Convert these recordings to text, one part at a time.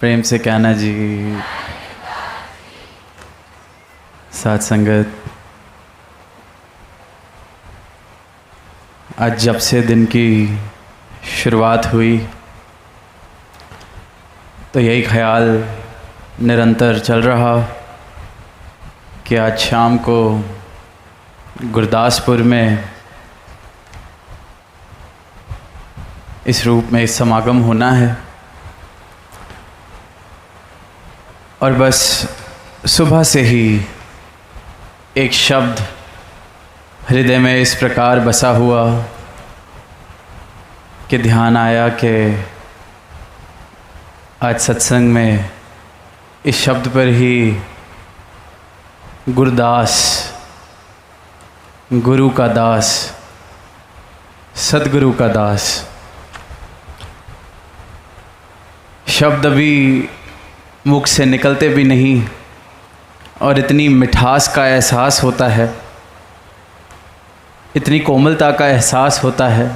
प्रेम से कहना जी। साथ संगत, आज जब से दिन की शुरुआत हुई तो यही ख्याल निरंतर चल रहा कि आज शाम को गुरदासपुर में इस रूप में इस समागम होना है। और बस सुबह से ही एक शब्द हृदय में इस प्रकार बसा हुआ कि ध्यान आया कि आज सत्संग में इस शब्द पर ही गुरदास, गुरु का दास, सदगुरु का दास शब्द अभी मुख से निकलते भी नहीं और इतनी मिठास का एहसास होता है, इतनी कोमलता का एहसास होता है।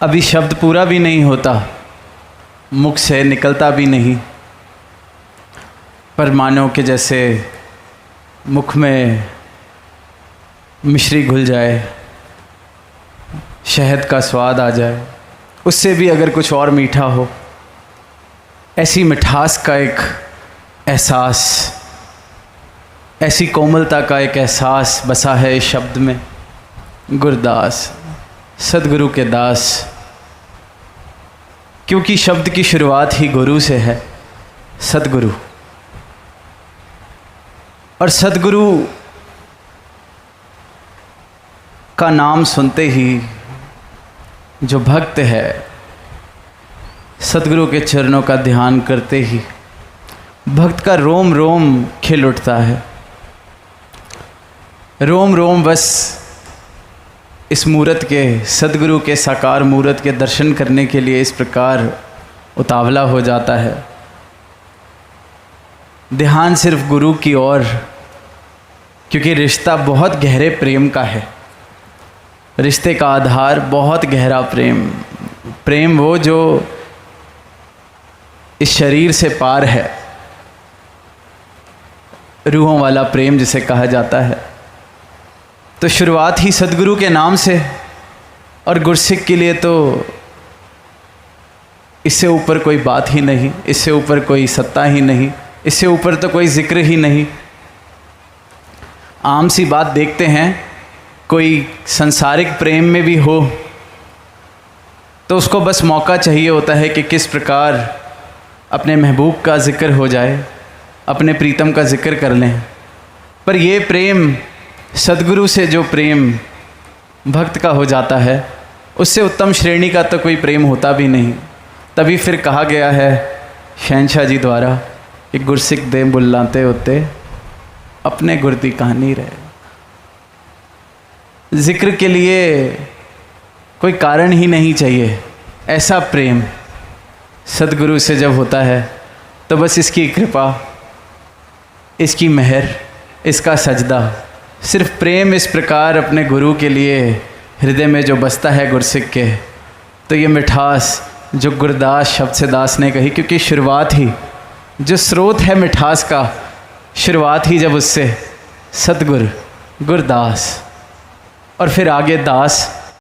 अभी शब्द पूरा भी नहीं होता, मुख से निकलता भी नहीं, पर मानो कि जैसे मुख में मिश्री घुल जाए, शहद का स्वाद आ जाए, उससे भी अगर कुछ और मीठा हो, ऐसी मिठास का एक एहसास, ऐसी कोमलता का एक एहसास बसा है इस शब्द में। गुरदास, सदगुरु के दास, क्योंकि शब्द की शुरुआत ही गुरु से है, सदगुरु। और सदगुरु का नाम सुनते ही जो भक्त है, सदगुरु के चरणों का ध्यान करते ही भक्त का रोम रोम खिल उठता है। रोम रोम बस इस मूरत के, सदगुरु के साकार मूरत के दर्शन करने के लिए इस प्रकार उतावला हो जाता है। ध्यान सिर्फ गुरु की ओर, क्योंकि रिश्ता बहुत गहरे प्रेम का है। रिश्ते का आधार बहुत गहरा प्रेम, प्रेम वो जो इस शरीर से पार है, रूहों वाला प्रेम जिसे कहा जाता है। तो शुरुआत ही सदगुरु के नाम से, और गुरसिक के लिए तो इससे ऊपर कोई बात ही नहीं, इससे ऊपर कोई सत्ता ही नहीं, इससे ऊपर तो कोई जिक्र ही नहीं। आम सी बात देखते हैं, कोई संसारिक प्रेम में भी हो तो उसको बस मौका चाहिए होता है कि किस प्रकार अपने महबूब का जिक्र हो जाए, अपने प्रीतम का जिक्र कर लें। पर ये प्रेम, सदगुरु से जो प्रेम भक्त का हो जाता है, उससे उत्तम श्रेणी का तो कोई प्रेम होता भी नहीं। तभी फिर कहा गया है शहनशाह जी द्वारा कि गुरसिक दे बुलाते होते अपने गुरदी कहानी रहे। जिक्र के लिए कोई कारण ही नहीं चाहिए। ऐसा प्रेम सदगुरु से जब होता है तो बस इसकी कृपा, इसकी मेहर, इसका सजदा, सिर्फ प्रेम इस प्रकार अपने गुरु के लिए हृदय में जो बसता है गुरसिक के, तो ये मिठास जो गुरदास शब्द से दास ने कही, क्योंकि शुरुआत ही जो स्रोत है मिठास का, शुरुआत ही जब उससे, सतगुर, गुरदास, और फिर आगे दास,